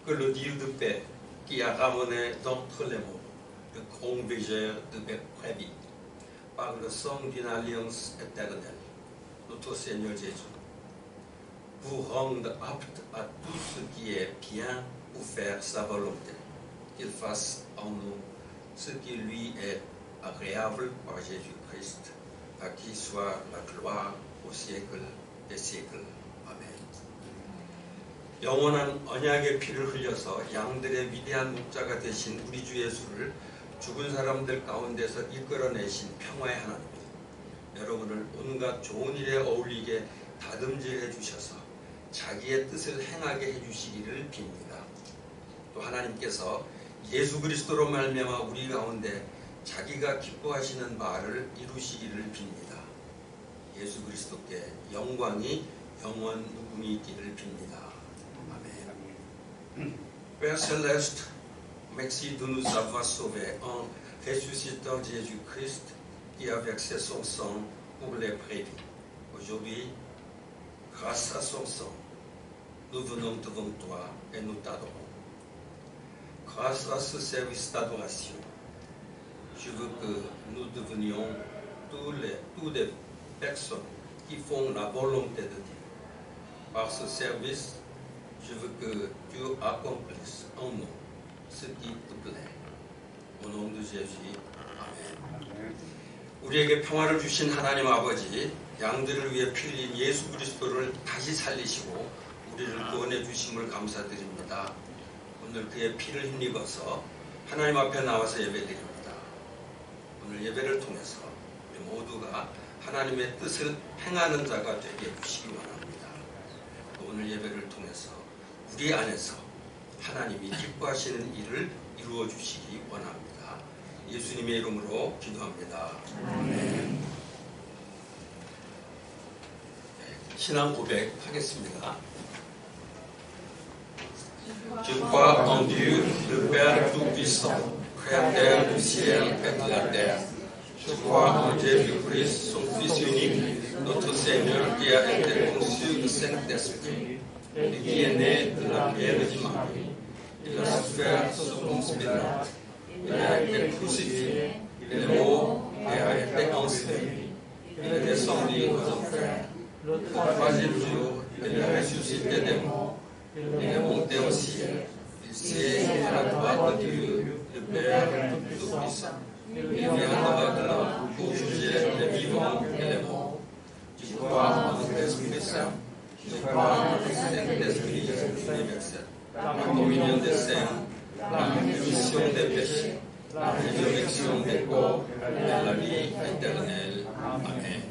que le Dieu de paix, qui a ramené d'entre les morts le grand berger de brebis, par le sang d'une alliance éternelle, notre Seigneur Jésus, vous rende apte à tout ce qui est bien pour faire sa volonté, qu'il fasse en nous ce qui lui est agréable par Jésus-Christ, à qui soit la gloire au siècle des siècles. 아멘. 영원한 언약의 피를 흘려서 양들의 위대한 목자가 되신 우리 주 예수를 죽은 사람들 가운데서 이끌어내신 평화의 하나님, 여러분을 온갖 좋은 일에 어울리게 다듬질해 주셔서 자기의 뜻을 행하게 해주시기를 빕니다. 또 하나님께서 예수 그리스도로 말미암아 우리 가운데 자기가 기뻐하시는 바를 이루시기를 빕니다. 예수 그리스도께 영광이 영원 무궁히 있기를 빕니다. 아멘. Père Céleste, merci de nous avoir sauvés en ressuscitant Jésus-Christ qui a versé son sang pour les brebis. Aujourd'hui, grâce à son sang, nous venons devant toi et nous t'adorons. Grâce à ce service d'adoration, je veux que nous devenions toutes des personnes qui font la volonté de Dieu. Par ce service, je veux que Dieu accomplisse en nous ce qui te plaît. Au nom de Jésus, 아멘. 우리에게 평화를 주신 하나님 아버지, 양들을 위해 피 흘린 예수 그리스도를 다시 살리시고 우리를 구원해 주심을 감사드립니다. 오늘 그의 피를 힘입어서 하나님 앞에 나와서 예배드립니다. 오늘 예배를 통해서 우리 모두가 하나님의 뜻을 행하는 자가 되게 해주시기 원합니다. 오늘 예배를 통해서 우리 안에서 하나님이 기뻐하시는 일을 이루어 주시기 원합니다. 예수님의 이름으로 기도합니다. 아멘. 신앙 고백 하겠습니다. Je crois en Dieu, le Père Tout-Puissant, Créateur du ciel et de la terre. Je crois en Jésus-Christ, son Fils unique, notre Seigneur, qui a été conçu du Saint-Esprit et qui est né de la Vierge Marie. Il a souffert sous Ponce Pilate. Il a été crucifié, il est mort et a été enseveli. Il est descendu aux enfers. Le troisième jour, il est ressuscité des morts. Il est monté au ciel. Il siège à la droite de Dieu, le Père Tout-Puissant. Il viendra de là pour juger les vivants et les morts. Je crois en l'Esprit Saint. Je crois en le Saint-Esprit universel. La communion des saints, la rémission des péchés, la résurrection des corps et la vie éternelle. Amen.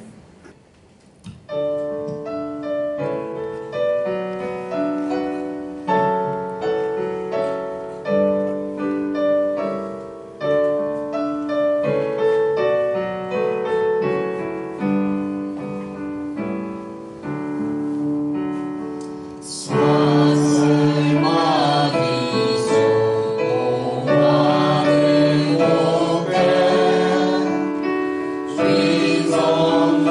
Song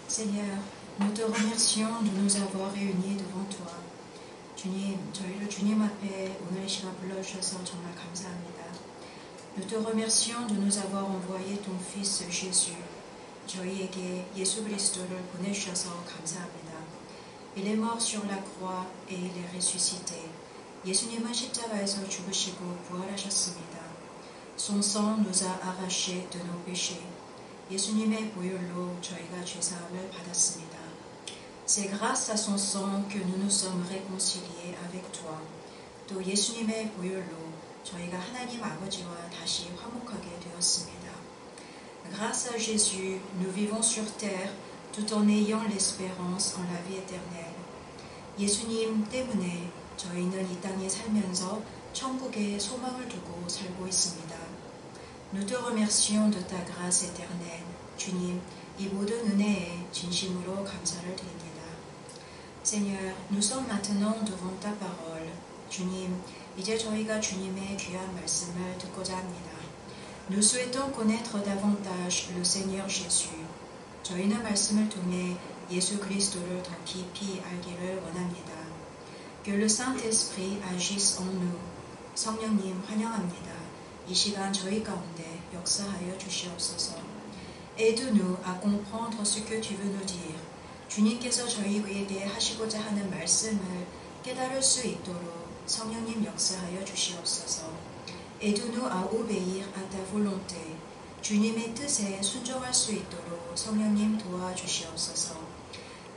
Seigneur, nous te remercions de nous avoir réunis devant toi. 주님, 저희를 주님 앞에 오늘 이 시간 불러주셔서 정말 감사합니다. Nous te remercions de nous avoir envoyé ton Fils Jésus. 저희에게 예수 그리스도를 보내주셔서 감사합니다. Il est mort sur la croix et il est ressuscité. 예수님은 십자가에서 죽으시고 부활하셨습니다. Son sang nous a arrachés de nos péchés. 예수님의 보혈로 저희가 죄사함을 받았습니다. C'est grâce à son sang que nous nous sommes réconciliés avec toi. 또 예수님의 보혈로 저희가 하나님 아버지와 다시 화목하게 되었습니다. Grâce à Jésus, nous vivons sur terre tout en ayant l'espérance en la vie éternelle. 예수님 때문에 저희는 이 땅에 살면서 천국에 소망을 두고 살고 있습니다. Nous te remercions de ta grâce éternelle. 주님, 이 모든 은혜에 진심으로 감사를 드립니다. Seigneur, nous sommes maintenant devant ta parole. 주님, 이제 저희가 주님의 귀한 말씀을 듣고자 합니다. Nous souhaitons connaître davantage le Seigneur Jésus. 저희는 말씀을 통해 예수 그리스도를 더 깊이 알기를 원합니다. Que le Saint-Esprit agisse en nous. 성령님 환영합니다. 이 시간 저희 가운데 역사하여 주시옵소서. Aide-nous à comprendre ce que tu veux nous dire. 주님께서 저희에게 하시고자 하는 말씀을 깨달을 수 있도록 성령님 역사하여 주시옵소서. Aide-nous à obéir à ta volonté. 주님의 뜻에 순종할 수 있도록 성령님 도와주시옵소서.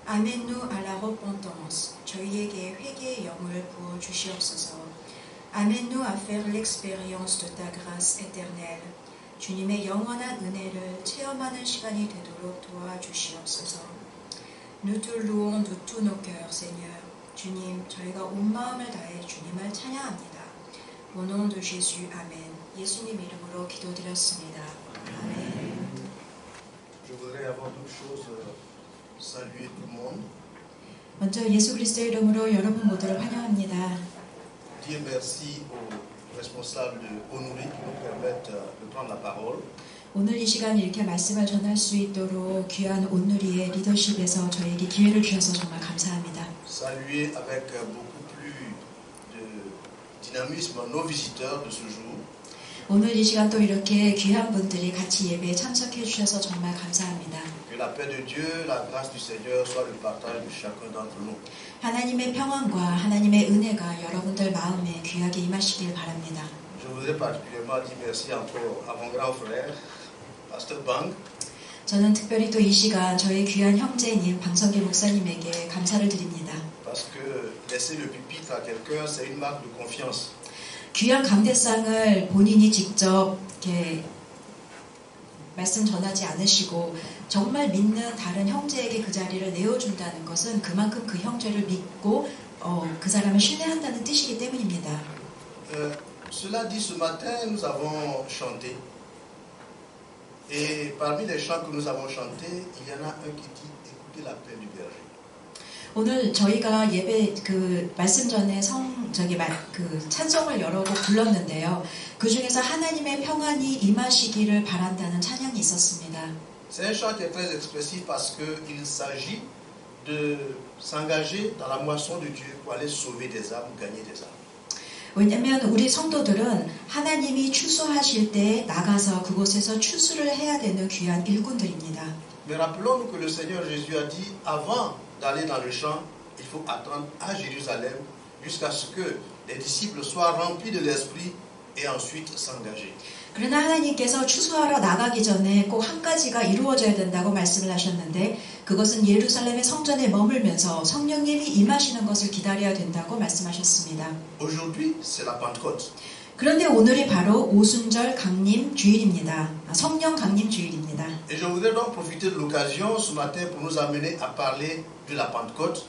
Amène-nous à la repentance. 저희에게 회개의 영을 부어 주시옵소서. Amène-nous à faire l'expérience de ta grâce éternelle. 주님의 영원한 은혜를 체험하는 시간이 되도록 도와주시옵소서. Nous te louons de tous nos cœurs, Seigneur. 주님, 저희가 온 마음을 다해 주님을 찬양합니다. Au nom de Jésus, Amen. 예수님 이름으로 기도드렸습니다. 아멘. Je voudrais avant toute chose saluer tout le monde. 먼저 예수 그리스도의 이름으로 여러분 모두를 환영합니다. Dire merci aux responsables de Honoré qui nous permettent de prendre la parole. 오늘 이 시간 이렇게 말씀을 전할 수 있도록 귀한 온누리의 리더십에서 저에게 기회를 주셔서 정말 감사합니다. Saluer avec beaucoup plus de dynamisme nos visiteurs de ce jour. 오늘 이 시간 또 이렇게 귀한 분들이 같이 예배에 참석해 주셔서 정말 감사합니다. Que la paix de Dieu, la grâce du Seigneur soit le partage de chacun d'entre nous. 하나님의 평안과 하나님의 은혜가 여러분들 마음에 귀하게 임하시길 바랍니다. Je voudrais particulièrement dire merci encore à mon grand frère, Pasteur Bang. 저는 특별히 또 이 시간 저의 귀한 형제님 방성기 목사님에게 감사를 드립니다. Parce que laisser le pupitre à quelqu'un, c'est une marque de confiance. 귀한 강대상을 본인이 직접 이렇게 말씀 전하지 않으시고 정말 믿는 다른 형제에게 그 자리를 내어준다는 것은 그만큼 그 형제를 믿고 그 사람을 신뢰한다는 뜻이기 때문입니다. Cela dit, ce matin, nous avons chanté. Et parmi les chants que nous avons chantés, il y en a un qui dit « Écoutez la paix du berger ». 오늘 저희가 예배 그 말씀 전에 그 찬송을 여러 곡 불렀는데요. 그 중에서 하나님의 평안이 임하시기를 바란다는 찬양이 있었습니다. C'est un chant qui est très expressif parce qu'il s'agit de s'engager dans la moisson de Dieu pour aller sauver des âmes, gagner des âmes. 왜냐하면 우리 성도들은 하나님이 추수하실 때 나가서 그곳에서 추수를 해야 되는 귀한 일꾼들입니다. Mais rappelons-nous que le Seigneur Jésus a dit avant d'aller dans le champ, il faut attendre à Jérusalem jusqu'à ce que les disciples soient remplis de l'Esprit et ensuite s'engager. 그러나 하나님께서 추수하러 나가기 전에 꼭 한 가지가 이루어져야 된다고 말씀을 하셨는데 그것은 예루살렘의 성전에 머물면서 성령님이 임하시는 것을 기다려야 된다고 말씀하셨습니다. Aujourd'hui, c'est la Pentecôte. 그런데 오늘이 바로 오순절 강림 주일입니다. 성령 강림 주일입니다. Et je voudrais donc profiter de l'occasion ce matin pour nous amener à parler de la Pentecôte.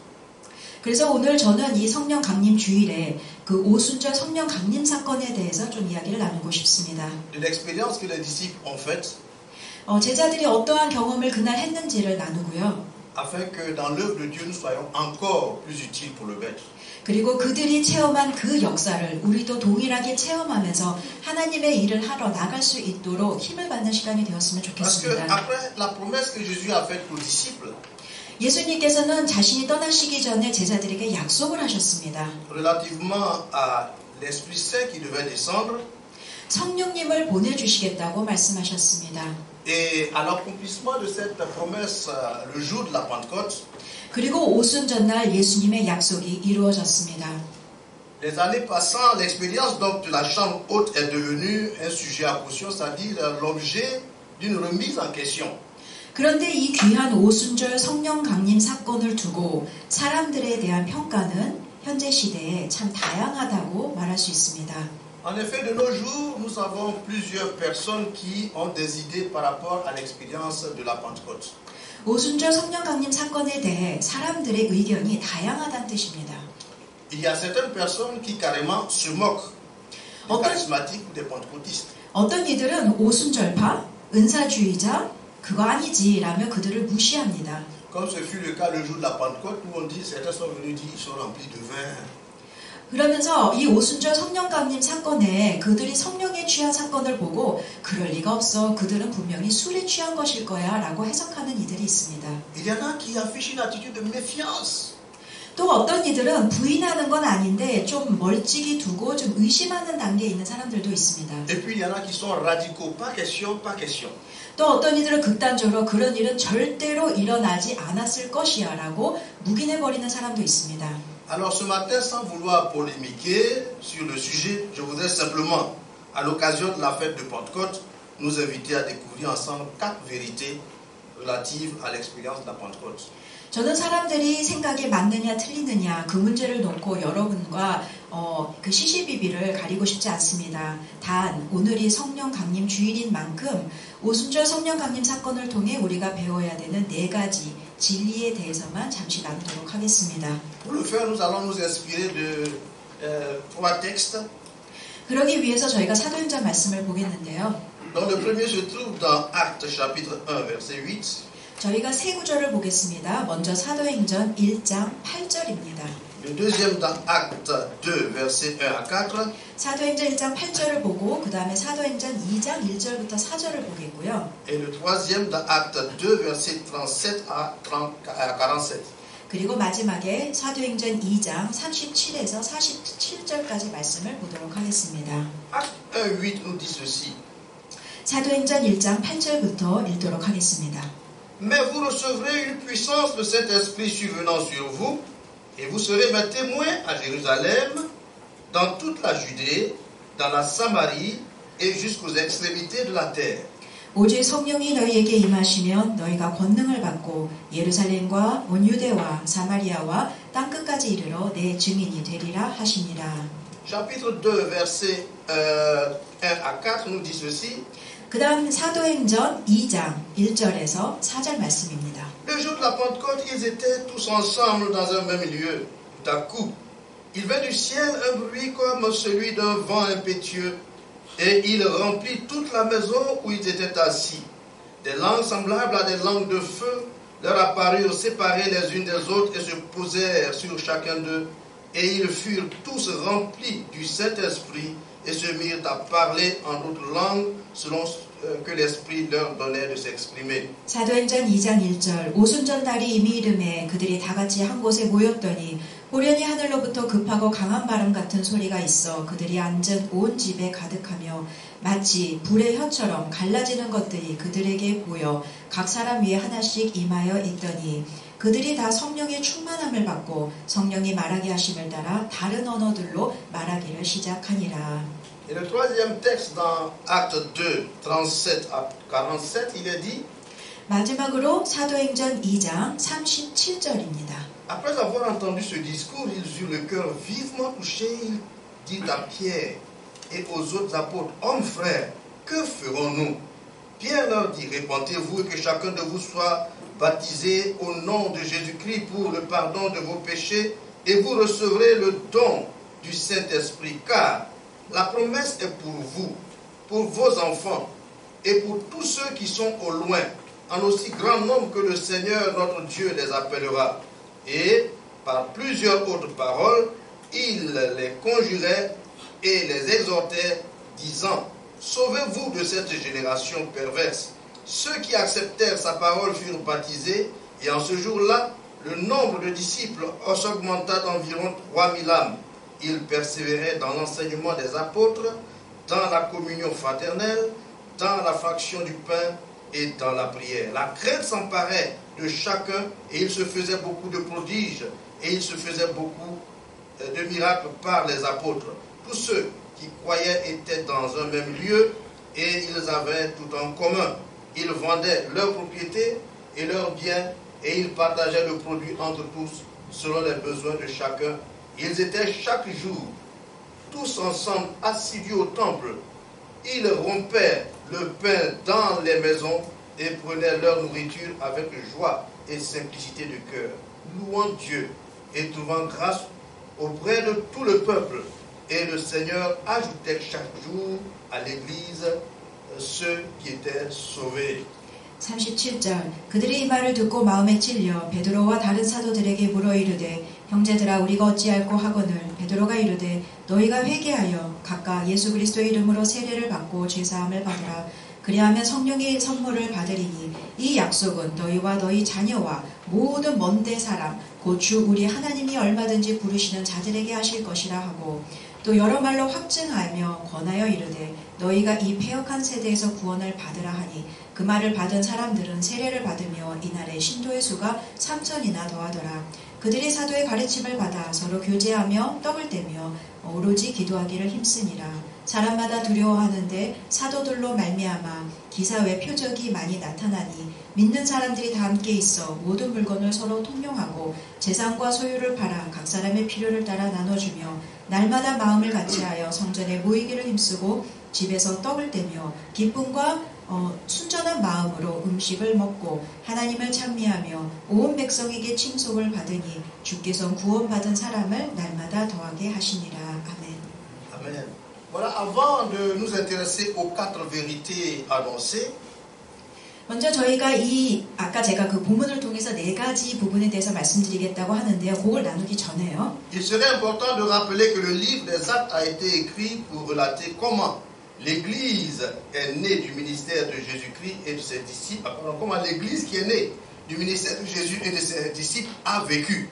그래서 오늘 저는 이 성령 강림 주일에 그 오순절 성령 강림 사건에 대해서 좀 이야기를 나누고 싶습니다. De l'expérience que les disciples ont faite. 제자들이 어떠한 경험을 그날 했는지를 나누고요. Afin que dans l'œuvre de Dieu nous soyons encore plus utiles pour le Maître. 그리고 그들이 체험한 그 역사를 우리도 동일하게 체험하면서 하나님의 일을 하러 나갈 수 있도록 힘을 받는 시간이 되었으면 Parce que 좋겠습니다. après la promesse que Jésus a faite aux disciples, 예수님께서는 자신이 떠나시기 전에 제자들에게 약속을 하셨습니다. relativement à l'Esprit Saint qui devait descendre 성령님을 보내주시겠다고 말씀하셨습니다. et à l'accomplissement de cette promesse le jour de la Pentecôte. 그리고 오순절날 예수님의 약속이 이루어졌습니다. Les années passant, l'expérience donc de la chambre haute est devenue un sujet à caution, c'est-à-dire l'objet d'une remise en question. 그런데 이 귀한 오순절 성령 강림 사건을 두고 사람들에 대한 평가는 현재 시대에 참 다양하다고 말할 수 있습니다. En effet, de nos jours, nous avons plusieurs personnes qui ont des idées par rapport à l'expérience de la Pentecôte. 오순절 성령 강림 사건에 대해 사람들의 의견이 다양하다는 뜻입니다. Il y a certaines personnes qui carrément se moquent des charismatiques ou des pentecôtistes. 어떤 이들은 오순절파, 은사주의자, 그거 아니지라며 그들을 무시합니다. Comme ce fut le cas le jour de la Pentecôte, où on dit certains sont venus dire ils sont remplis de vin. 그러면서 이 오순절 성령 강림 사건에 그들이 성령에 취한 사건을 보고 그럴 리가 없어 그들은 분명히 술에 취한 것일 거야 라고 해석하는 이들이 있습니다. Il y en a qui affichent une attitude de méfiance. 또 어떤 이들은 부인하는 건 아닌데 좀 멀찍이 두고 좀 의심하는 단계에 있는 사람들도 있습니다. Et puis il y en a qui sont radicaux, pas question, pas question. 또 어떤 이들은 극단적으로 그런 일은 절대로 일어나지 않았을 것이야 라고 묵인해버리는 사람도 있습니다. Alors ce matin, sans vouloir polémiquer sur le sujet, je voudrais simplement, à l'occasion de la fête de Pentecôte, nous inviter à découvrir ensemble 4 vérités relatives à l'expérience de la Pentecôte. 저는 사람들이 생각이 맞느냐 틀리느냐 그 문제를 놓고 여러분과 그 시시비비를 가리고 싶지 않습니다. 단 오늘이 성령 강림 주일인 만큼 오순절 성령 강림 사건을 통해 우리가 배워야 되는 4가지 진리에 대해서만 잠시 나누도록 하겠습니다. Pour le faire, nous allons nous inspirer de 3 textes. 그러기 위해서 저희가 사도행전 말씀을 보겠는데요. Donc le premier se trouve dans Actes chapitre 1 verset 8. 저희가 3구절을 보겠습니다. 먼저 사도행전 1장 8절입니다. Le deuxième dans Actes 2 verset 1 à 4. 사도행전 1장 8절을 보고 그 다음에 사도행전 2장 1절부터 4절을 보겠고요. Et le troisième dans Actes 2 verset 37 à 47. 그리고 마지막에 사도행전 2장 37에서 47절까지 말씀을 보도록 하겠습니다. Actes 1, 8 nous dit ceci. 사도행전 1장 8절부터 읽도록 하겠습니다. Mais vous recevrez une puissance de Saint-Esprit survenant sur vous, et vous serez mes témoins à Jérusalem, dans toute la Judée, dans la Samarie et jusqu'aux extrémités de la terre. 오직 성령이 너희에게 임하시면 너희가 권능을 받고 예루살렘과 온 유대와 사마리아와 땅끝까지 이르러 내 증인이 되리라 하시니라. Chapitre 2, versets 1 à 4 nous dit ceci. 그 다음 사도행전 2장 1절에서 4절 말씀입니다. Le jour de la Pentecôte, ils étaient tous ensemble dans un même lieu. Tout à coup, il vint du ciel un bruit comme celui d'un vent impétueux, et il remplit toute la maison où ils étaient assis. Des langues semblables à des langues de feu leur apparurent séparées les unes des autres et se posèrent sur chacun d'eux. Et ils furent tous remplis du Saint-Esprit et se mirent à parler en d'autres langues selon que l'Esprit leur donnait de s'exprimer. 사도행전 2장 1절 오순절 날이 이미 이름에 그들이 다 같이 한 곳에 모였더니 호련히 하늘로부터 급하고 강한 바람 같은 소리가 있어 그들이 앉은 온 집에 가득하며 마치 불의 혀처럼 갈라지는 것들이 그들에게 보여 각 사람 위에 하나씩 임하여 있더니 그들이 다 성령의 충만함을 받고 성령이 말하게 하심을 따라 다른 언어들로 말하기를 시작하니라. Et le troisième texte dans Actes 2, 37 à 47, il est dit. 마지막으로 사도행전 2장 37절입니다. Après avoir entendu ce discours, ils eurent le cœur vivement touché. Ils dirent à Pierre et aux autres apôtres, hommes frères, que ferons-nous? Pierre leur dit, répentez-vous et que chacun de vous soit baptisé au nom de Jésus-Christ pour le pardon de vos péchés et vous recevrez le don du Saint-Esprit, car la promesse est pour vous, pour vos enfants et pour tous ceux qui sont au loin, en aussi grand nombre que le Seigneur notre Dieu les appellera. Et par plusieurs autres paroles, il les conjurait et les exhortait, disant, sauvez-vous de cette génération perverse. Ceux qui acceptèrent sa parole furent baptisés Et en ce jour-là, le nombre de disciples s'augmenta d'environ 3000 âmes. Ils persévéraient dans l'enseignement des apôtres, dans la communion fraternelle, dans la fraction du pain et dans la prière. La crainte s'emparait de chacun et il se faisait beaucoup de prodiges et il se faisait beaucoup de miracles par les apôtres. Tous ceux qui croyaient étaient dans un même lieu et ils avaient tout en commun. Ils vendaient leurs propriétés et leurs biens et ils partageaient le produit entre tous selon les besoins de chacun. Ils étaient chaque jour tous ensemble assidus au temple. Ils rompaient le pain dans les maisons et prenaient leur nourriture avec joie et simplicité de cœur, louant Dieu et trouvant grâce auprès de tout le peuple. Et le Seigneur ajoutait chaque jour à l'Église ceux qui étaient sauvés. 37절 그들이 이 말을 듣고 마음에 찔려 베드로와 다른 사도들에게 물어 이르되 형제들아 우리가 어찌할꼬 하거늘 베드로가 이르되 너희가 회개하여 각각 예수 그리스도의 이름으로 세례를 받고 죄사함을 받으라 그리하면 성령의 선물을 받으리니 이 약속은 너희와 너희 자녀와 모든 먼데 사람 곧 주 우리 하나님이 얼마든지 부르시는 자들에게 하실 것이라 하고 또 여러 말로 확증하며 권하여 이르되 너희가 이 패역한 세대에서 구원을 받으라 하니 그 말을 받은 사람들은 세례를 받으며 이날에 신도의 수가 3000이나 더하더라. 그들이 사도의 가르침을 받아 서로 교제하며 떡을 떼며 오로지 기도하기를 힘쓰니라. 사람마다 두려워하는데 사도들로 말미암아 기사 외 표적이 많이 나타나니 믿는 사람들이 다 함께 있어 모든 물건을 서로 통용하고 재산과 소유를 팔아 각 사람의 필요를 따라 나눠주며 날마다 마음을 같이하여 성전에 모이기를 힘쓰고 집에서 떡을 떼며 기쁨과 순전한 마음으로 음식을 먹고 하나님을 찬미하며 온 백성에게 칭송을 받으니 주께서 구원받은 사람을 날마다 더하게 하시니라. 아멘. Amen. Voilà, avant de nous intéresser aux 4 vérités annoncées, 먼저 저희가 아까 제가 그 본문을 통해서 4가지 부분에 대해서 말씀드리겠다고 하는데요. 그걸 나누기 전에요. il serait important de rappeler que le livre des Actes a été écrit pour relater comment l'Église est née du ministère de Jésus-Christ et de ses disciples, comment l'Église qui est née du ministère de Jésus et de ses disciples a vécu.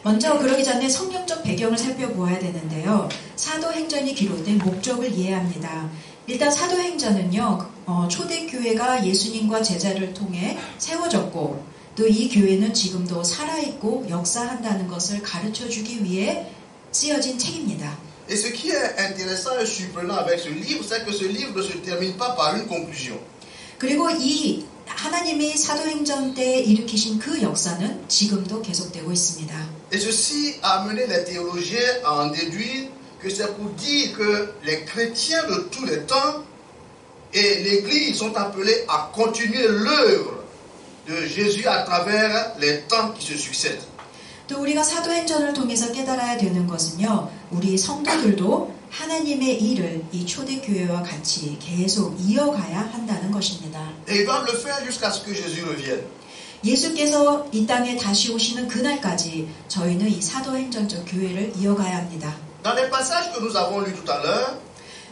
먼저 그러기 전에 성경적 배경을 살펴보아야 되는데요. 사도행전이 기록된 목적을 이해해야 합니다. 일단 사도행전은요. 초대교회가 예수님과 제자를 통해 세워졌고 또 이 교회는 지금도 살아있고 역사한다는 것을 가르쳐주기 위해 쓰여진 책입니다. Et ce qui est intéressant et surprenant avec ce livre, c'est que ce livre ne se termine pas par une conclusion. 그리고 이 하나님이 사도행전 때 일으키신 그 역사는 지금도 계속되고 있습니다. Et ceci a amené les théologiens à en déduire que c'est pour dire que les chrétiens de tous les temps et l'Église sont appelés à continuer l'œuvre de Jésus à travers les temps qui se succèdent. 또 우리가 사도행전을 통해서 깨달아야 되는 것은요. 우리 성도들도 하나님의 일을 이 초대교회와 같이 계속 이어가야 한다는 것입니다. Et ils doivent le faire jusqu'à ce que Jésus revienne. 예수께서 이 땅에 다시 오시는 그날까지 저희는 이 사도행전적 교회를 이어가야 합니다. Dans les passages que nous avons lus tout à l'heure,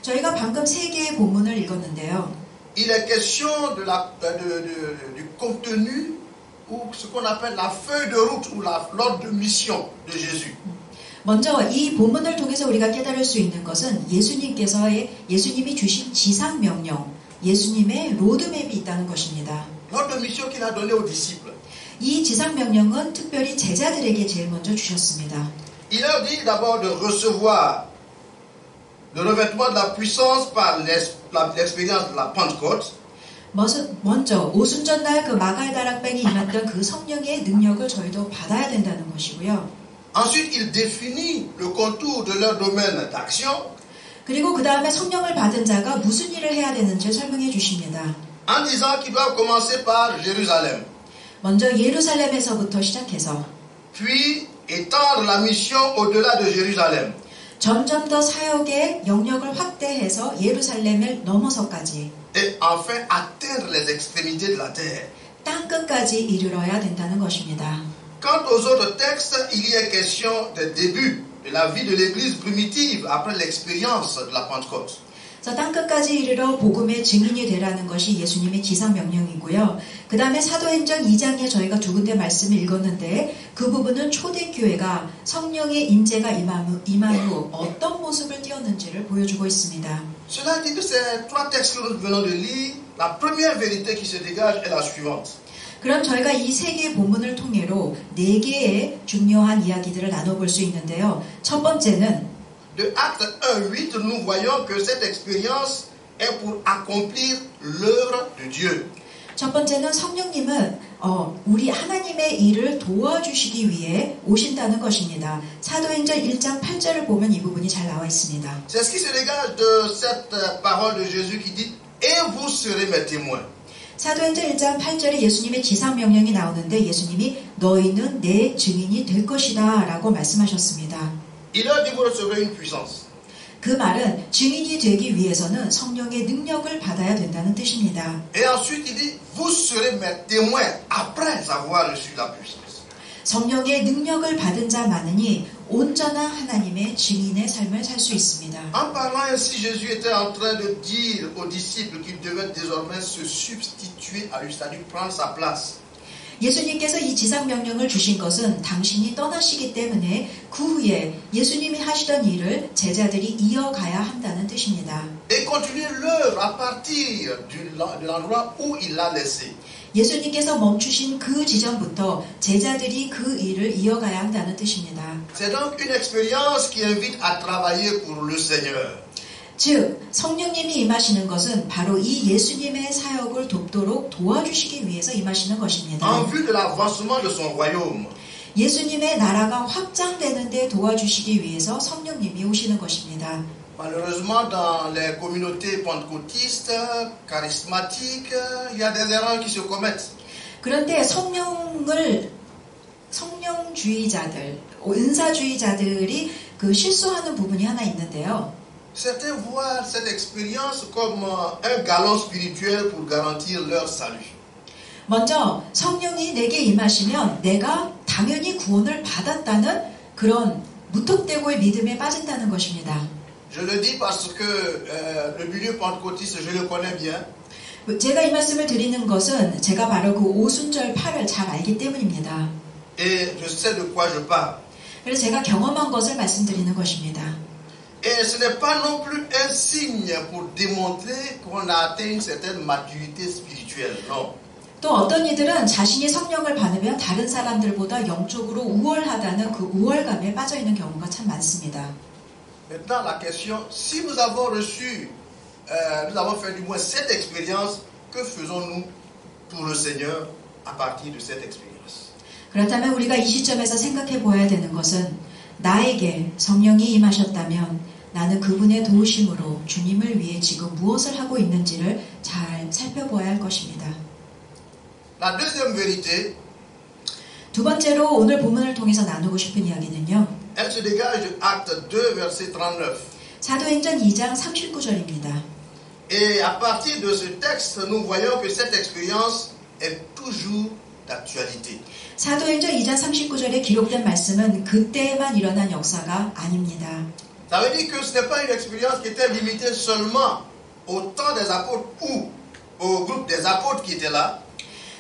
저희가 방금 3개의 본문을 읽었는데요. il est question du contenu ou ce qu'on appelle la feuille de route ou l'ordre de mission de Jésus. 먼저 이 본문을 통해서 우리가 깨달을 수 있는 것은 예수님이 주신 지상 명령, 예수님의 로드맵이 있다는 것입니다. L'ordre de mission qu'il a donné aux disciples. 이 지상 명령은 특별히 제자들에게 제일 먼저 주셨습니다. Il leur dit d'abord de recevoir le revêtement de la puissance par l'expérience de la Pentecôte. 먼저 오순절날 그 마갈다락방에 임했던 그 성령의 능력을 저희도 받아야 된다는 것이고요. Ensuite, il définit le contour de leur domaine d'action. 그리고 그 다음에 성령을 받은 자가 무슨 일을 해야 되는지 설명해 주십니다. En disant qu'ils doivent commencer par Jérusalem. 먼저 예루살렘에서부터 시작해서 Puis étendre la mission au-delà de Jérusalem. 점점 더 사역의 영역을 확대해서 예루살렘을 넘어서까지 Et enfin atteindre les extrémités de la terre. 땅 끝까지 이르러야 된다는 것입니다. Quant aux autres textes, il y est question des débuts de la vie de l'Église primitive après l'expérience de la Pentecôte. 그래서 땅끝까지 이르러 복음의 증인이 되라는 것이 예수님의 지상명령이고요. 그 다음에 사도행전 2장에 저희가 두 군데 말씀을 읽었는데 그 부분은 초대교회가 성령의 임재가 임한 후 어떤 모습을 띄었는지를 보여주고 있습니다. Cela dit que ces trois textes que nous venons de lire, la première vérité qui se dégage est la suivante. 그럼 저희가 이 세 개의 본문을 통해로 네 개의 중요한 이야기들을 나눠볼 수 있는데요. 첫 번째는 De Acte 1:8, nous voyons que cette expérience est pour accomplir l'œuvre de Dieu. 첫 번째는 성령님은 우리 하나님의 일을 도와주시기 위해 오신다는 것입니다. 사도행전 1장 8절을 보면 이 부분이 잘 나와 있습니다. C'est ce qui se dégage de cette parole de Jésus qui dit « Et vous serez mes témoins ». 사도행전 1장 8절에 예수님의 지상명령이 나오는데 예수님이 너희는 내 증인이 될 것이다 라고 말씀하셨습니다. Il leur dit « Vous recevrez une puissance ». 그 말은 증인이 되기 위해서는 성령의 능력을 받아야 된다는 뜻입니다. Et ensuite il dit « Vous serez mes témoins après avoir reçu la puissance ». 성령의 능력을 받은 자 많으니 온전한 하나님의 증인의 삶을 살 수 있습니다. En parlant ainsi, Jésus était en train de dire aux disciples qu'ils devaient désormais se substituer à lui, c'est-à-dire prendre sa place. 예수님께서 이 지상명령을 주신 것은 당신이 떠나시기 때문에 그 후에 예수님이 하시던 일을 제자들이 이어가야 한다는 뜻입니다. Et continuer l'œuvre à partir de l'endroit où il l'a laissé. 예수님께서 멈추신 그 지점부터 제자들이 그 일을 이어가야 한다는 뜻입니다. C'est donc une expérience qui invite à travailler pour le Seigneur. 즉 성령님이 임하시는 것은 바로 이 예수님의 사역을 돕도록 도와주시기 위해서 임하시는 것입니다. En vue de l'avancement de son royaume. 예수님의 나라가 확장되는 데 도와주시기 위해서 성령님이 오시는 것입니다. Malheureusement, dans les communautés pentecôtistes, charismatiques, il y a des erreurs qui se commettent. 그런데 성령주의자들, 은사주의자들이 그 실수하는 부분이 하나 있는데요. Certains voient cette expérience comme un galon spirituel pour garantir leur salut. 먼저 성령이 내게 임하시면 내가 당연히 구원을 받았다는 그런 무턱대고의 믿음에 빠진다는 것입니다. Je le dis parce que le milieu pentecôtiste, je le connais bien. 제가 이 말씀을 드리는 것은 제가 바로 그 오순절 팔을 잘 알기 때문입니다. Et je sais de quoi je parle. 그래서 제가 경험한 것을 말씀드리는 것입니다. Et ce n'est pas non plus un signe pour démontrer qu'on a atteint une certaine maturité spirituelle, non. 또 어떤 이들은 자신이 성령을 받으면 다른 사람들보다 영적으로 우월하다는 그 우월감에 빠져있는 경우가 참 많습니다. Maintenant, la question, si nous avons reçu, nous avons fait du moins cette expérience, que faisons-nous pour le Seigneur à partir de cette expérience? 그렇다면 우리가 이 시점에서 생각해 보아야 되는 것은 나에게 성령이 임하셨다면 나는 그분의 도우심으로 주님을 위해 지금 무엇을 하고 있는지를 잘 살펴보아야 할 것입니다. La deuxième vérité, 두 번째로 오늘 본문을 통해서 나누고 싶은 이야기는요. elle se dégage de Acte 2, verset 39. 사도행전 2장 39절입니다. Et à partir de ce texte, nous voyons que cette expérience est toujours d'actualité. 사도행전 2장 39절에 기록된 말씀은 그때에만 일어난 역사가 아닙니다. Ça veut dire que ce n'est pas une expérience qui était limitée seulement au temps des apôtres ou au groupe des apôtres qui étaient là.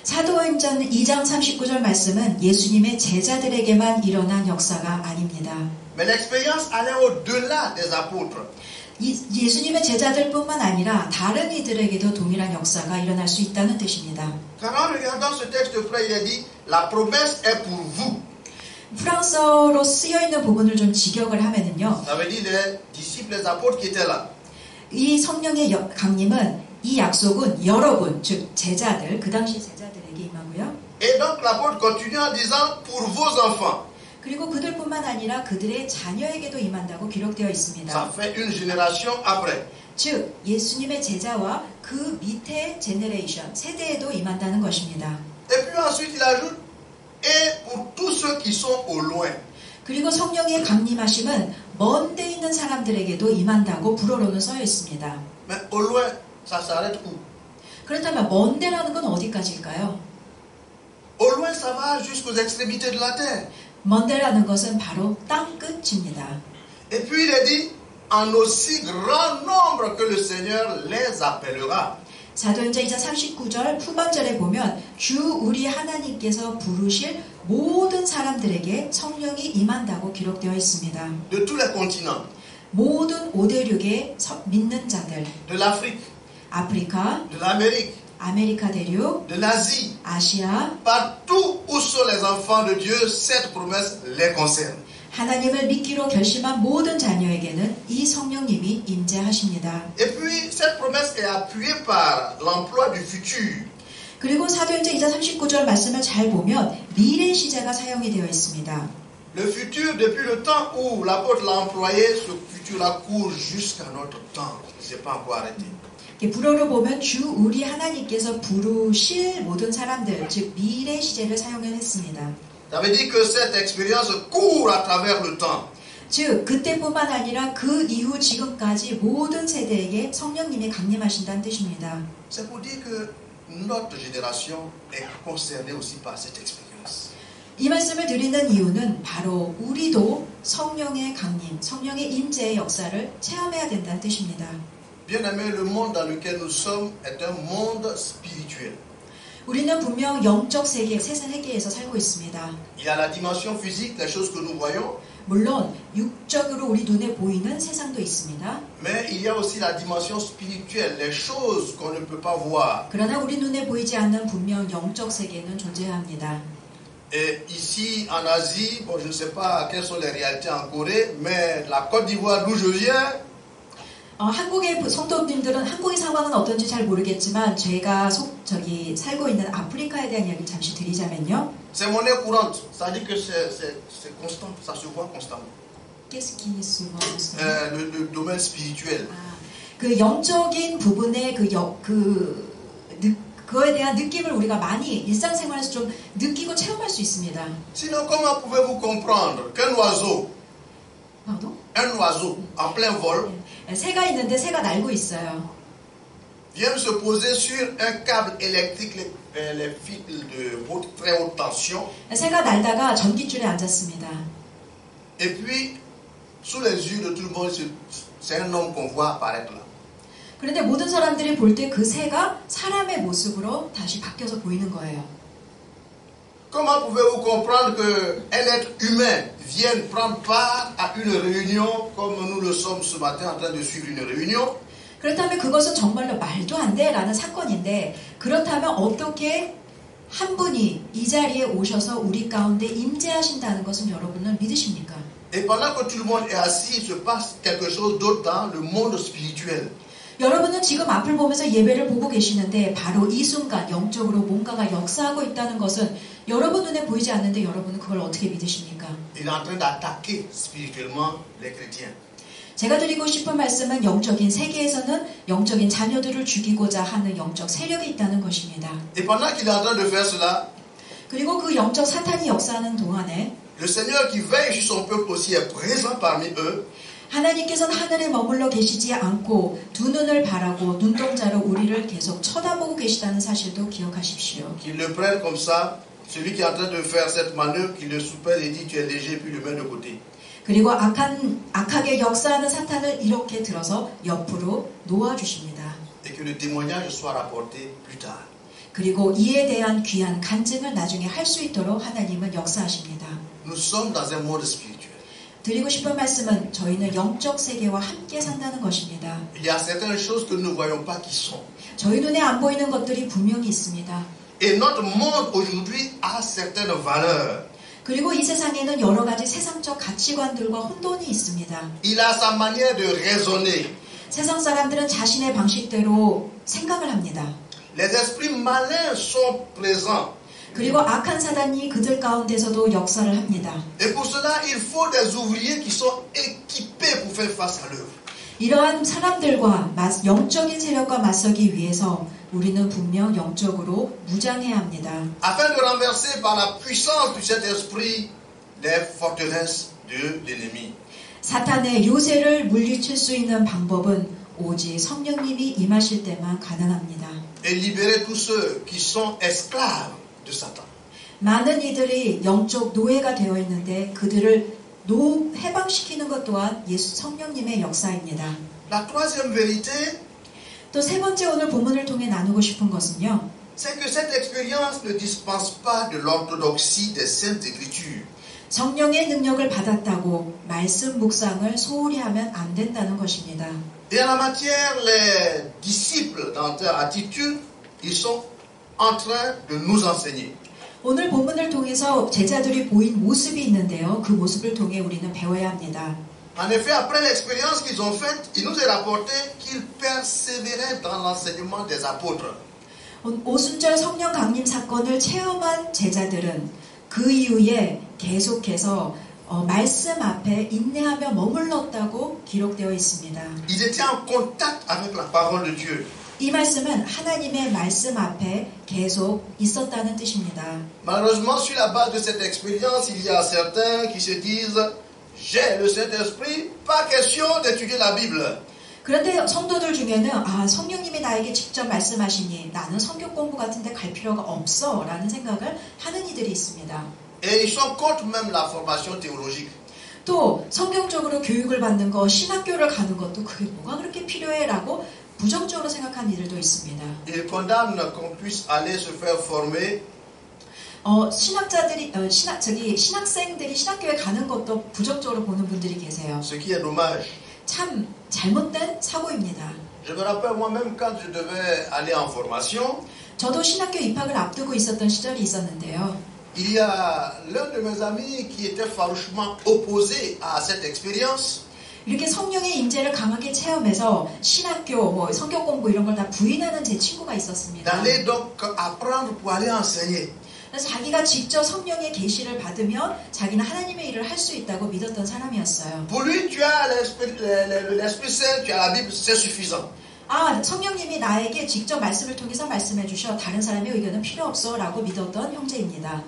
사도행전 2장 39절 말씀은 예수님의 제자들에게만 일어난 역사가 아닙니다. Mais l'expérience allait au-delà des apôtres. 예수님의 제자들뿐만 아니라 다른 이들에게도 동일한 역사가 일어날 수 있다는 뜻입니다. Car en regardant ce texte près, il est dit, la promesse est pour vous. 프랑스어로 쓰여 있는 부분을 좀 직역을 하면은요. Ça veut dire les disciples, les apôtres qui étaient là. 이 성령의 강림은 이 약속은 여러분, 즉 제자들, 그 당시 제자들에게 임하고요. Et donc l'apôtre continue en disant pour vos enfants. 그리고 그들뿐만 아니라 그들의 자녀에게도 임한다고 기록되어 있습니다. Ça fait une génération après. 즉 예수님의 제자와 그 밑에 제너레이션, 세대에도 임한다는 것입니다. Et puis ensuite il ajoute et pour tous ceux qui sont au loin. 그리고 성령의 강림하심은 먼 데 있는 사람들에게도 임한다고 불어로는 써여 있습니다. Mais au loin, ça s'arrête où? 그렇다면 먼 데라는 건 어디까지일까요? Au loin, ça va jusqu'aux extrémités de la terre. 먼 데라는 것은 바로 땅 끝입니다. Et puis il est dit en aussi grand nombre que le Seigneur les appellera. 사도행전 2장 39절 후반절에 보면 주 우리 하나님께서 부르실 모든 사람들에게 성령이 임한다고 기록되어 있습니다. De tous les continents, 모든 오대륙의 믿는 자들, de l'Afrique, 아프리카, de l'Amérique, 아메리카 대륙, de l'Asie, 아시아, partout où sont les enfants de Dieu, cette promesse les concerne. 하나님을 믿기로 결심한 모든 자녀에게는 이 성령님이 임재하십니다. Et puis, cette promesse est appuyée par l'emploi du futur. 그리고 사도행전 2장 39절 말씀을 잘 보면 미래 시제가 사용이 되어 있습니다. Le futur, depuis le temps où l'apôtre l'a employé, ce futur-là court jusqu'à notre temps. Ce n'est pas encore arrêté. 불어로 보면 주 우리 하나님께서 부르실 모든 사람들, 즉 미래 시제를 사용을 했습니다. Ça veut dire que cette expérience court à travers le temps. 즉 그때뿐만 아니라 그 이후 지금까지 모든 세대에게 성령님이 강림하신다는 뜻입니다. C'est pour dire que notre génération est concernée aussi par cette expérience. 이 말씀을 드리는 이유는 바로 우리도 성령의 강림, 성령의 임재의 역사를 체험해야 된다는 뜻입니다. Bien-aimés, le monde dans lequel nous sommes est un monde spirituel. 우리는 분명 영적 세계, 세계에서 살고 있습니다. Il y a la dimension physique, les choses que nous voyons, 물론 육적으로 우리 눈에 보이는 세상도 있습니다. mais il y a aussi la dimension spirituelle, les choses qu'on ne peut pas voir. 그러나 우리 눈에 보이지 않는 분명 영적 세계는 존재합니다. Et ici en Asie, bon, je ne sais pas quelles sont les réalités en Corée, mais la Côte d'Ivoire d'où je viens, 한국의 성도님들은 한국의 상황은 어떤지 잘 모르겠지만 제가 살고 있는 아프리카에 대한 이야기 잠시 드리자면요. c'est monnaie courante. Ça dit que c'est constant, ça se voit constamment. Qu'est-ce qui se voit? Le domaine spirituel. 그 영적인 부분의 그거에 대한 느낌을 우리가 많이 일상생활에서 좀 느끼고 체험할 수 있습니다. Sinon, comment pouvez-vous comprendre qu'un oiseau, Pardon? un oiseau en plein vol, 새가 있는데 새가 날고 있어요. vient se poser sur un câble électrique, les fils de très haute tension, 새가 날다가 전깃줄에 앉았습니다. et puis, sous les yeux de tout le monde, c'est un homme qu'on voit apparaître là. 그런데 모든 사람들이 볼 때 그 새가 사람의 모습으로 다시 바뀌어서 보이는 거예요. Comment pouvez-vous comprendre qu'un être humain vienne prendre part à une réunion comme nous le sommes ce matin en train de suivre une réunion? 그렇다면 그것은 정말로 말도 안 돼라는 사건인데 그렇다면 어떻게 한 분이 이 자리에 오셔서 우리 가운데 임재하신다는 것은 여러분은 믿으십니까? Et pendant que tout le monde est assis, il se passe quelque chose d'autre dans le monde spirituel. 여러분은 지금 앞을 보면서 예배를 보고 계시는데 바로 이 순간 영적으로 뭔가가 역사하고 있다는 것은 여러분 눈에 보이지 않는데 여러분은 그걸 어떻게 믿으십니까? Il est en train d'attaquer spirituellement les chrétiens. 제가 드리고 싶은 말씀은 영적인 세계에서는 영적인 자녀들을 죽이고자 하는 영적 세력이 있다는 것입니다. Et pendant qu'il est en train de faire cela, 그리고 그 영적 사탄이 역사하는 동안에 le Seigneur qui veille sur son peuple aussi est présent parmi eux. 하나님께서는 하늘에 머물러 계시지 않고 두 눈을 바라고 눈동자로 우리를 계속 쳐다보고 계시다는 사실도 기억하십시오. Qu'il le prenne comme ça, celui qui est en train de faire cette manœuvre, qu'il le soupèse et dit tu es léger, puis le met de côté. 그리고 악하게 역사하는 사탄을 이렇게 들어서 옆으로 놓아주십니다. Et que le témoignage soit rapporté plus tard. 그리고 이에 대한 귀한 간증을 나중에 할 수 있도록 하나님은 역사하십니다. Nous sommes dans un monde spirituel. 드리고 싶은 말씀은 저희는 영적 세계와 함께 산다는 것입니다. Il y a certaines choses que nous ne voyons pas qui sont. 저희 눈에 안 보이는 것들이 분명히 있습니다. Et notre monde aujourd'hui a certaines valeurs. 그리고 이 세상에는 여러 가지 세상적 가치관들과 혼돈이 있습니다. Il a sa manière de raisonner. 세상 사람들은 자신의 방식대로 생각을 합니다. Les esprits malins sont présents. 그리고 악한 사단이 그들 가운데서도 역사를 합니다. Et pour cela, il faut des ouvriers qui sont équipés pour faire face à l'œuvre. 이러한 사람들과 영적인 세력과 맞서기 위해서 우리는 분명 영적으로 무장해야 합니다. Afin de renverser par la puissance de cet esprit les forteresses de l'ennemi. 사탄의 요새를 물리칠 수 있는 방법은 오직 성령님이 임하실 때만 가능합니다. Et libérer tous ceux qui sont esclaves de Satan. 많은 이들이 영적 노예가 되어 있는데 그들을 해방시키는 것 또한 예수 성령님의 역사입니다. La troisième vérité, 또 세 번째 오늘 본문을 통해 나누고 싶은 것은요. c'est que cette expérience ne dispense pas de l'orthodoxie des Saintes Écritures. 성령의 능력을 받았다고 말씀 묵상을 소홀히 하면 안 된다는 것입니다. Et en la matière, les disciples, dans leur attitude, ils sont en train de nous enseigner. 오늘 본문을 통해서 제자들이 보인 모습이 있는데요. 그 모습을 통해 우리는 배워야 합니다. En effet, après l'expérience qu'ils ont faite, il nous est rapporté qu'ils persévéraient dans l'enseignement des apôtres. 오순절 성령 강림 사건을 체험한 제자들은 그 이후에 계속해서 말씀 앞에 인내하며 머물렀다고 기록되어 있습니다. Ils étaient en contact avec la parole de Dieu. 이 말씀은 하나님의 말씀 앞에 계속 있었다는 뜻입니다. Malheureusement, sur la base de cette expérience, il y a certains qui se disent « J'ai le Saint-Esprit, pas question d'étudier la Bible. » 그런데 성도들 중에는 성령님이 나에게 직접 말씀하시니 나는 성경 공부 같은데 갈 필요가 없어 라는 생각을 하는 이들이 있습니다. Et ils sont contre même la formation théologique. 또 성경적으로 교육을 받는 거, 신학교를 가는 것도 그게 뭐가 그렇게 필요해 라고 부정적으로 생각하는 이들도 있습니다. Ils condamnent qu'on puisse aller se faire former. 신학생들이 신학교에 가는 것도 부정적으로 보는 분들이 계세요. Ce qui est dommage. 참 잘못된 사고입니다. Je me rappelle moi-même quand je devais aller en formation. 저도 신학교 입학을 앞두고 있었던 시절이 있었는데요. Il y a l'un de mes amis qui était farouchement opposé à cette expérience. 이렇게 성령의 임재를 강하게 체험해서 신학교, 성경 공부 이런 걸 다 부인하는 제 친구가 있었습니다. D'aller donc apprendre pour aller enseigner. 그래서 자기가 직접 성령의 계시를 받으면 자기는 하나님의 일을 할 수 있다고 믿었던 사람이었어요. Pour lui, tu as l'Esprit Saint, tu as la Bible, c'est suffisant. 성령님이 나에게 직접 말씀을 통해서 말씀해 주셔. 다른 사람의 의견은 필요 없어 라고 믿었던 형제입니다.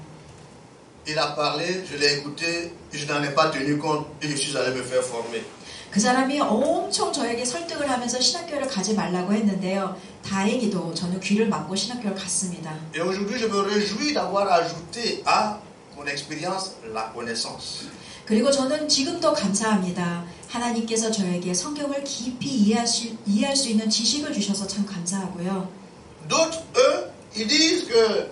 Il a parlé, je l'ai écouté, je n'en ai pas tenu compte et je suis allé me faire former. 그 사람이 엄청 저에게 설득을 하면서 신학교를 가지 말라고 했는데요. 다행히도 저는 귀를 막고 신학교를 갔습니다. Et aujourd'hui, je me réjouis d'avoir ajouté à mon expérience la connaissance. 그리고 저는 지금도 감사합니다. 하나님께서 저에게 성경을 깊이 이해할 수 있는 지식을 주셔서 참 감사하고요. D'autres, eux, ils disent que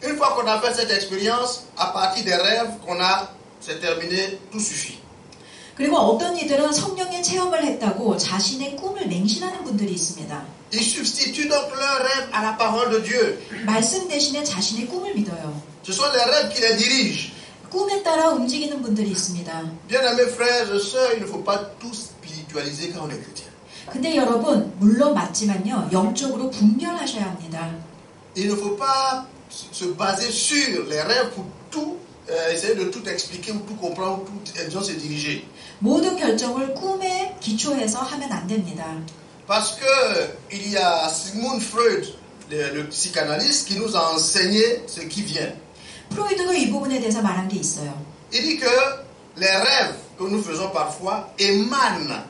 une fois qu'on a fait cette expérience, à partir des rêves qu'on a, c'est terminé, tout suffit. 그리고 어떤 이들은 성령의 체험을 했다고 자신의 꿈을 맹신하는 분들이 있습니다. Ils substituent donc leur rêve à la parole de Dieu. 말씀 대신에 자신의 꿈을 믿어요. Ce sont les rêves qui les dirigent. 꿈에 따라 움직이는 분들이 있습니다. Bien-aimés frères et sœurs, il ne faut pas tout spiritualiser quand on est chrétien. 근데 여러분, 물론 맞지만요. 영적으로 분별하셔야 합니다. Il ne faut pas se baser sur les rêves pour tout, essayer de tout expliquer ou tout comprendre ou tout se diriger. 모든 결정을 꿈에 기초해서 하면 안 됩니다. Parce que il y a Sigmund Freud, le psychanalyste, qui nous a enseigné ce qui vient. 프로이드가 이 부분에 대해서 말한 게 있어요. Il dit que les rêves que nous faisons parfois émanent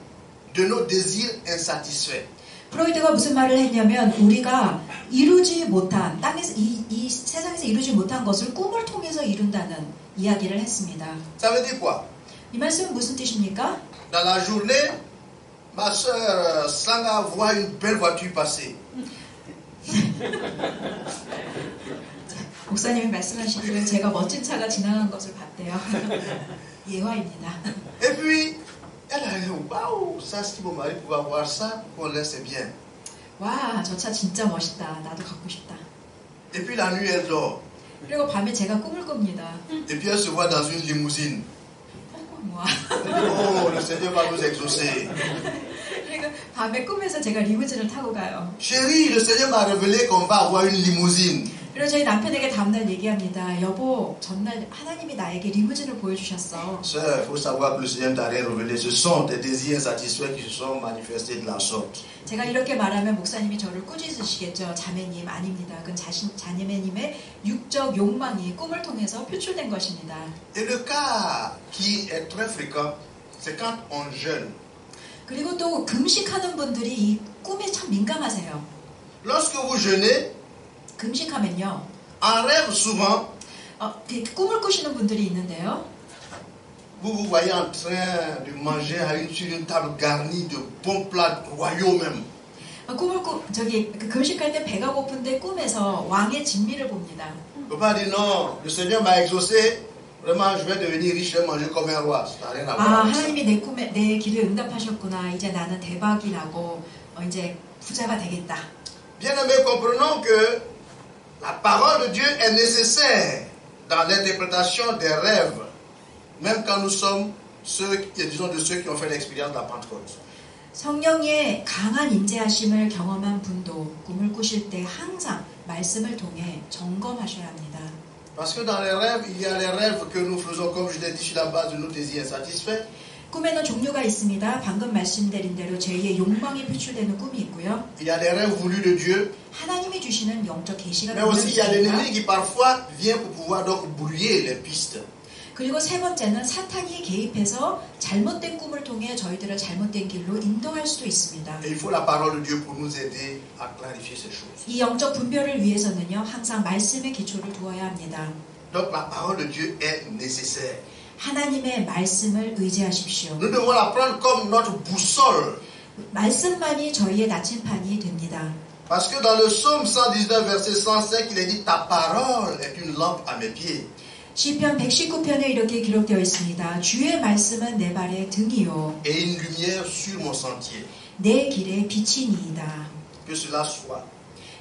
de nos désirs insatisfaits. 프로이드가 무슨 말을 했냐면 우리가 이루지 못한 땅에서 이 세상에서 이루지 못한 것을 꿈을 통해서 이룬다는 이야기를 했습니다. Ça veut dire quoi? 이 말씀은 무슨 뜻입니까? Dans la journée, ma sœur Sanga voit une belle voiture passer. 목사님이 말씀하시기를 제가 멋진 차가 지나간 것을 봤대요. 예화입니다. Et puis, elle a dit, waouh, ça, si mon mari pouvait avoir ça, on laisse bien. 와, 저 차 진짜 멋있다. 나도 갖고 싶다. Et puis la nuit, elle dort. 그리고 밤에 제가 꿈을 꿉니다. Et puis elle se voit dans une limousine. 뭐야? Oh, le Seigneur va nous exaucer. 그리고 밤에 꿈에서 제가 리무진을 타고 가요. Chérie, le Seigneur m'a révélé qu'on va avoir une limousine. 그리고 저희 남편에게 다음날 얘기합니다. 여보, 전날 하나님이 나에게 리무진을 보여주셨어. Sœur, il faut savoir que le Seigneur t'a rien révélé. Ce sont tes désirs insatisfaits qui se sont manifestés de la sorte. 제가 이렇게 말하면 목사님이 저를 꾸짖으시겠죠. 자매님 아닙니다. 그건 자매님의 육적 욕망이 꿈을 통해서 표출된 것입니다. Et le cas qui est très fréquent, c'est quand on jeûne. 그리고 또 금식하는 분들이 이 꿈에 참 민감하세요. Lorsque vous jeûnez, 금식하면요. en rêve souvent, 꿈을 꾸시는 분들이 있는데요. vous voyez en train de manger sur une table garnie de bons plats royaux même. 금식할 때 배가 고픈데 꿈에서 왕의 진미를 봅니다. Le papa dit non, le Seigneur m'a exaucé. Vraiment, je vais devenir riche, je vais manger comme un roi. Ça n'a rien à voir avec ça. 하나님이 내 길을 응답하셨구나. 이제 나는 대박이 나고 이제 부자가 되겠다. Bien-aimés, comprenons que la parole de Dieu est nécessaire dans l'interprétation des rêves, même quand nous sommes ceux qui ont fait l'expérience de la Pentecôte. 성령의 강한 임재하심을 경험한 분도 꿈을 꾸실 때 항상 말씀을 통해 점검하셔야 합니다. Parce que dans les rêves, il y a les rêves que nous faisons, comme je l'ai dit, sur la base de nos désirs insatisfaits. 꿈에는 종류가 있습니다. 방금 말씀드린 대로 저희의 욕망이 표출되는 꿈이 있고요. Il y a les rêves voulus de Dieu. 하나님이 주시는 영적 계시가 Mais aussi, il y a l'ennemi qui parfois vient pour pouvoir donc brouiller les pistes. 그리고 세 번째는 사탄이 개입해서 잘못된 꿈을 통해 저희들을 잘못된 길로 인도할 수도 있습니다. Et il faut la parole de Dieu pour nous aider à clarifier ces choses. 이 영적 분별을 위해서는요, 항상 말씀의 기초를 두어야 합니다. Donc la parole de Dieu est nécessaire. 하나님의 말씀을 의지하십시오. Nous devons la prendre comme notre boussole. 말씀만이 저희의 나침판이 됩니다. Parce que dans le psaume 119, verset 105, il est dit « Ta parole est une lampe à mes pieds. » 시편 119편에 이렇게 기록되어 있습니다. 주의 말씀은 내 발의 등이요 et une lumière sur mon sentier. 내 길의 빛이니이다. Que cela soit.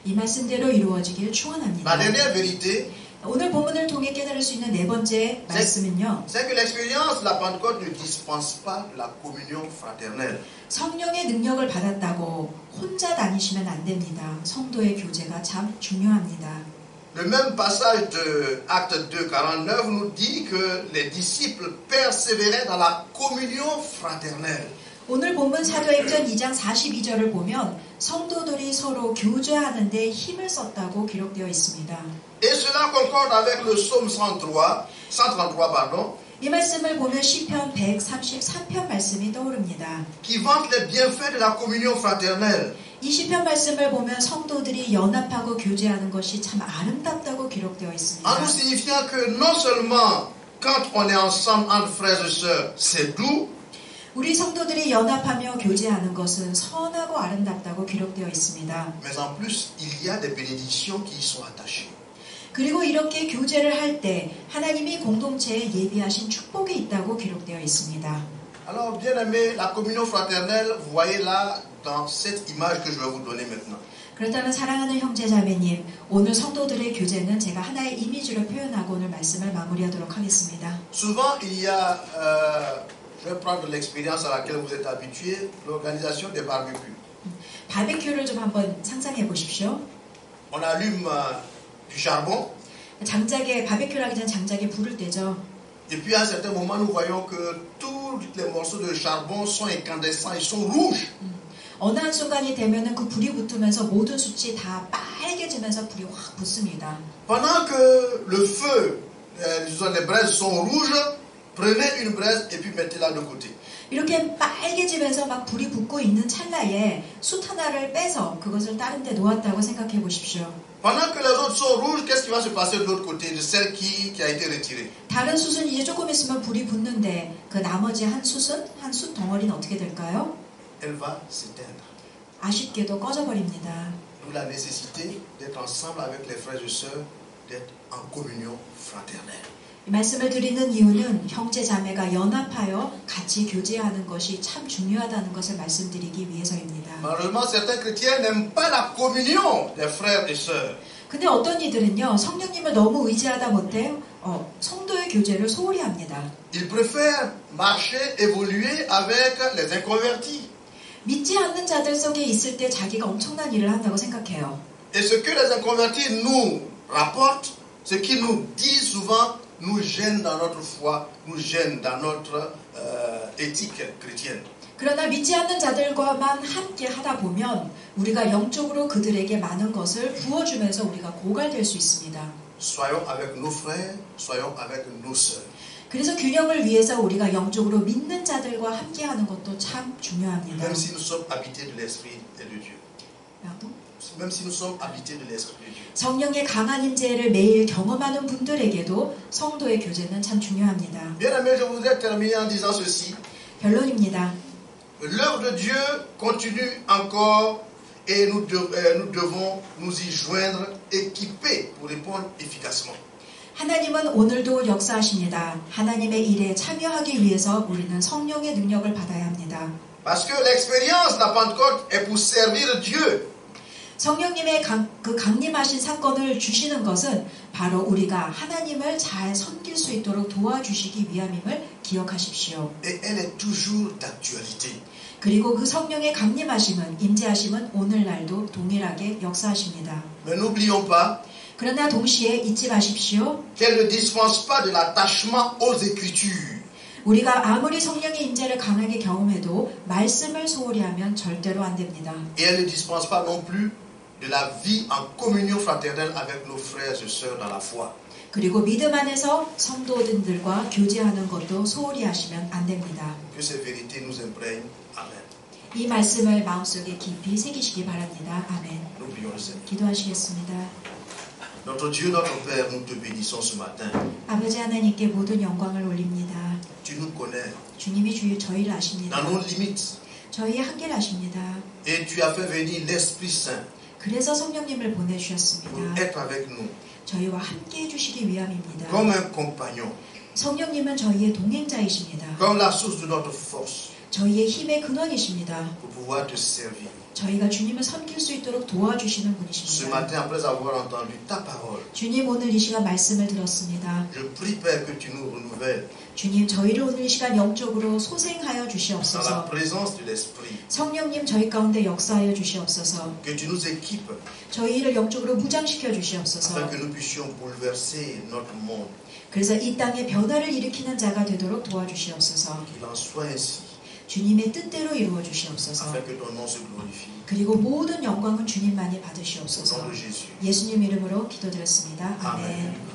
이 말씀대로 이루어지길 축원합니다. La dernière vérité, 오늘 본문을 통해 깨달을 수 있는 네 번째 말씀은요. c'est que l'expérience de la Pentecôte ne dispense pas de la communion fraternelle. 성령의 능력을 받았다고 혼자 다니시면 안 됩니다. 성도의 교제가 참 중요합니다. Le même passage de Acte 2, 49 nous dit que les disciples persévéraient dans la communion fraternelle. 오늘 본문 사도행전 2장 42절을 보면 성도들이 서로 교제하는 데 힘을 썼다고 기록되어 있습니다. Et cela concorde avec le psaume 133, pardon, 이 말씀을 보면 시편 133편 말씀이 떠오릅니다. qui vante les bienfaits de la communion fraternelle. 이 시편 말씀을 보면 성도들이 연합하고 교제하는 것이 참 아름답다고 기록되어 있습니다. En nous signifiant que non seulement quand on est ensemble entre frères et sœurs, c'est doux, 우리 성도들이 연합하며 교제하는 것은 선하고 아름답다고 기록되어 있습니다. mais en plus, il y a des bénédictions qui y sont attachées. 그리고 이렇게 교제를 할 때 하나님이 공동체에 예비하신 축복이 있다고 기록되어 있습니다. Alors, bien aimé, la communion fraternelle, vous voyez là, dans cette image que je vais vous donner maintenant. 그렇다면 사랑하는 형제자매님, 오늘 성도들의 교제는 제가 하나의 이미지로 표현하고 오늘 말씀을 마무리하도록 하겠습니다. Souvent, il y a, je vais prendre l'expérience à laquelle vous êtes habitués, l'organisation des barbecues. 바베큐를 좀 한번 상상해 보십시오. On allume du charbon. 장작에 바베큐를 하기 전 장작에 불을 떼죠. Et puis à un certain moment, nous voyons que tous les morceaux de charbon sont incandescents, ils sont rouges. 어느 한순간이 되면은 그 불이 붙으면서 모든 숯이 다 빨개지면서 불이 확 붙습니다. Pendant que le feu, les braises sont rouges, prenez une braise et puis mettez-la de côté. 이렇게 빨개지면서 막 불이 붙고 있는 찰나에 숯 하나를 빼서 그것을 다른 데 놓았다고 생각해 보십시오. Pendant que les autres sont rouges, qu'est-ce qui va se passer de l'autre côté, de celle qui a été retirée? 다른 숯은 이제 조금 있으면 불이 붙는데 그 나머지 한 숯 덩어리는 어떻게 될까요? Elle va s'éteindre. 아쉽게도 꺼져버립니다. D'où la nécessité d'être ensemble avec les frères et sœurs, d'être en communion fraternelle. 이 말씀을 드리는 이유는 형제 자매가 연합하여 같이 교제하는 것이 참 중요하다는 것을 말씀드리기 위해서입니다. Malheureusement, certains chrétiens n'aiment pas la communion des frères et sœurs. 근데 어떤 이들은요, 성령님을 너무 의지하다 못해 성도의 교제를 소홀히 합니다. Ils préfèrent marcher, évoluer avec les inconvertis. 믿지 않는 자들 속에 있을 때 자기가 엄청난 일을 한다고 생각해요. Et ce que les inconvertis nous rapportent, ce qu'ils nous disent souvent, nous gêne dans notre foi, nous gêne dans notre éthique chrétienne. 그러나 믿지 않는 자들과만 함께 하다 보면 우리가 영적으로 그들에게 많은 것을 부어주면서 우리가 고갈될 수 있습니다. Soyons avec nos frères, soyons avec nos sœurs. 그래서 균형을 위해서 우리가 영적으로 믿는 자들과 함께하는 것도 참 중요합니다. Même si nous sommes habités de l'Esprit et de Dieu. même si nous sommes habités de l'Esprit de Dieu. 성령의 강한 임재를 매일 경험하는 분들에게도 성도의 교제는 참 중요합니다. Bien-aimés, je voudrais terminer en disant ceci. 결론입니다. L'œuvre de Dieu continue encore et nous devons nous y joindre équipés pour répondre efficacement. 하나님은 오늘도 역사하십니다. 하나님의 일에 참여하기 위해서 우리는 성령의 능력을 받아야 합니다. Parce que l'expérience de la Pentecôte est pour servir Dieu. 성령님의 그 강림하신 사건을 주시는 것은 바로 우리가 하나님을 잘 섬길 수 있도록 도와주시기 위함임을 기억하십시오. Et elle est toujours d'actualité. 그리고 그 성령의 강림하심은, 임재하심은 오늘날도 동일하게 역사하십니다. Mais n'oublions pas 그러나 동시에 잊지 마십시오. qu'elle ne dispense pas de l'attachement aux Écritures. 우리가 아무리 성령의 임재를 강하게 경험해도 말씀을 소홀히 하면 절대로 안 됩니다. Et elle ne dispense pas non plus de la vie en communion fraternelle avec nos frères et sœurs dans la foi. 그리고 믿음 안에서 성도들과 교제하는 것도 소홀히 하시면 안 됩니다. Que ces vérités nous imprègnent. Amen. 이 말씀을 마음속에 깊이 새기시기 바랍니다. 아멘. Nous prions le Seigneur. 기도하시겠습니다. Notre Dieu, notre Père, nous te bénissons ce matin. 아버지 하나님께 모든 영광을 올립니다. Tu nous connais 주님이 저희를 아십니다. dans nos limites. 저희의 한계를 아십니다. Et tu as fait venir l'Esprit Saint 그래서 성령님을 pour 보내주셨습니다. être avec nous 저희와 함께 해주시기 위함입니다. comme un compagnon, 성령님은 저희의 동행자이십니다. comme la source de notre force 저희의 힘의 근원이십니다. pour pouvoir te servir. 저희가 주님을 섬길 수 있도록 도와주시는 Ce 분이십니다. matin, après avoir entendu ta parole, 주님, 오늘 이 시간 말씀을 들었습니다. je prie, Père, que tu nous renouvelles 주님, 저희를 오늘 이 시간 영적으로 소생하여 dans la 주시옵소서. présence de l'Esprit, 성령님, 저희 가운데 역사하여 주시옵소서. que tu nous équipes 저희를 영적으로 무장시켜 afin 주시옵소서. que nous puissions bouleverser notre monde. 그래서 이 땅에 변화를 일으키는 자가 되도록 도와주시옵소서. Qu'il en soit ainsi, 주님의 뜻대로 이루어 주시옵소서. afin que ton nom se glorifie. 그리고 모든 영광은 주님만이 Au nom 받으시옵소서. de Jésus. 예수님 이름으로 기도드렸습니다. 아멘. Amen.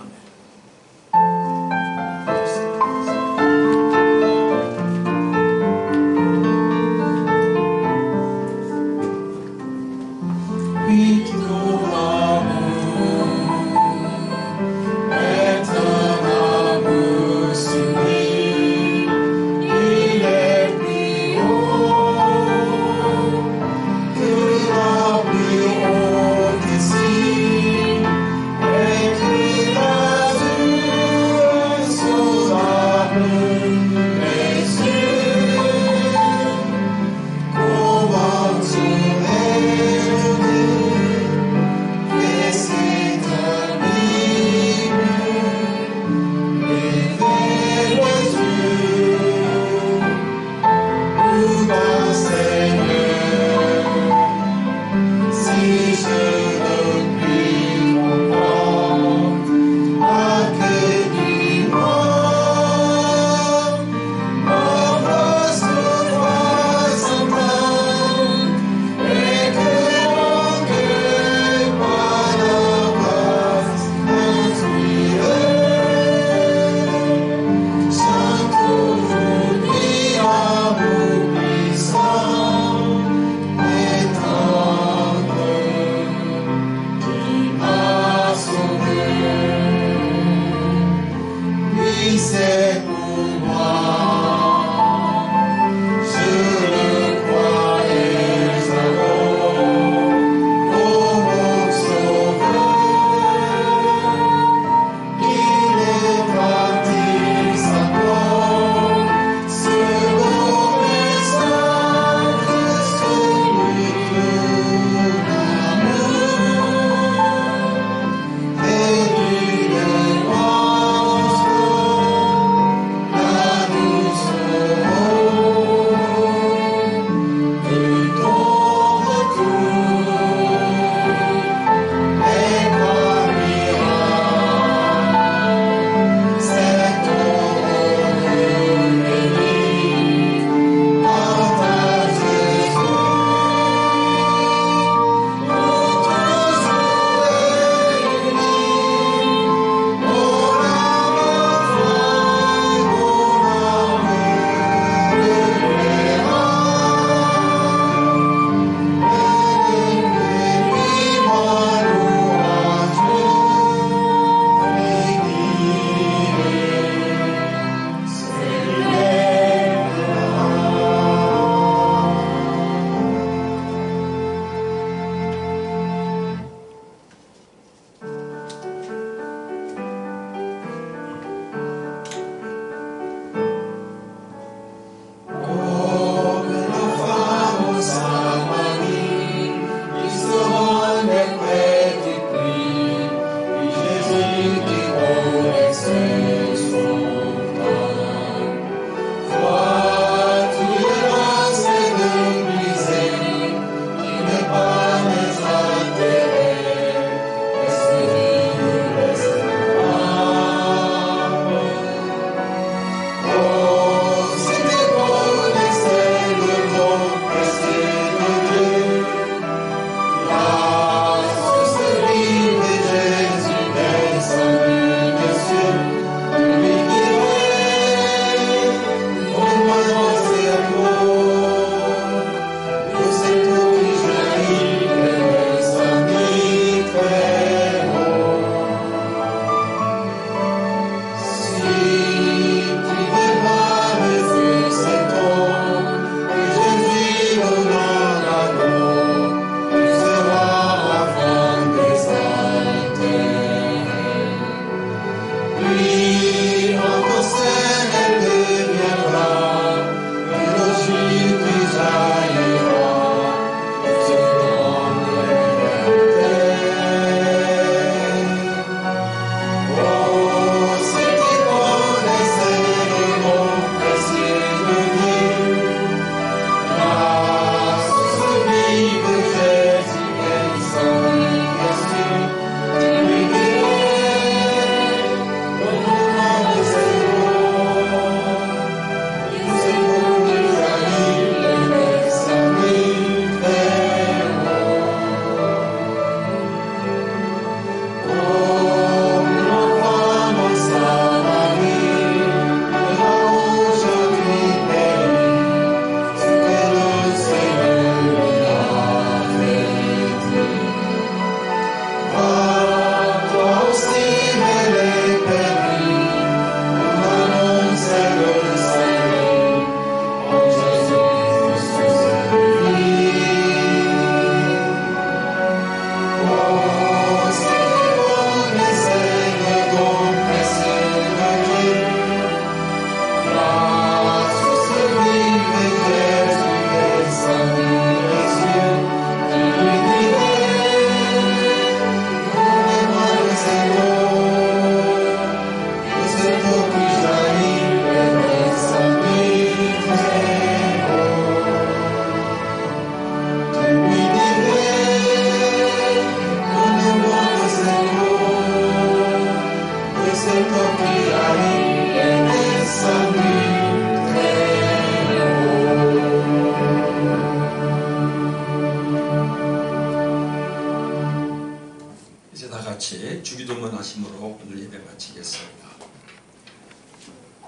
이제 다 같이 주기도문 하심으로 오늘 예배 마치겠습니다.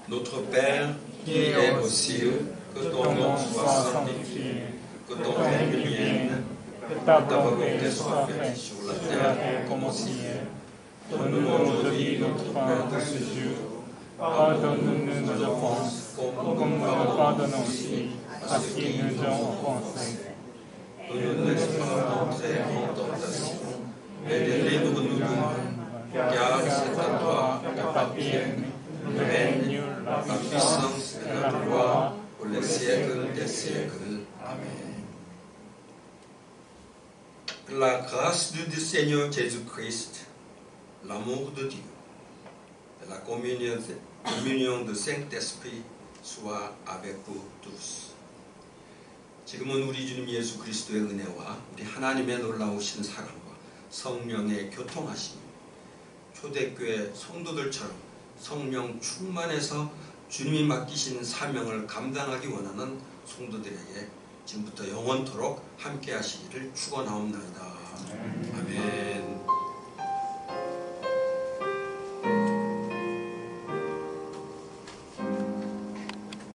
Notre Père qui est aux cieux, que ton nom soit sanctifié, que ton règne vienne, que ta volonté soit faite sur la terre comme au ciel. Donne-nous aujourd'hui notre pain de ce jour. Pardonne-nous nos offenses, comme nous pardonnons aussi à qui nous ont offensés. Ne nous laisse pas entrer en tentation, mais délivre-nous du mal, car c'est à toi qu'appartiennent le règne, la puissance et la gloire pour les siècles des siècles. Amen. La grâce du Seigneur Jésus-Christ, l'amour de Dieu et la communion du Saint-Esprit soit avec vous tous. 지금은 우리 주님 예수 그리스도의 은혜와 우리 하나님의 놀라우신 사랑과 성령의 교통하심, 초대교회 성도들처럼 성령 충만해서 주님이 맡기신 사명을 감당하기 원하는 성도들에게 지금부터 영원토록 함께 하시기를 축원하옵나이다.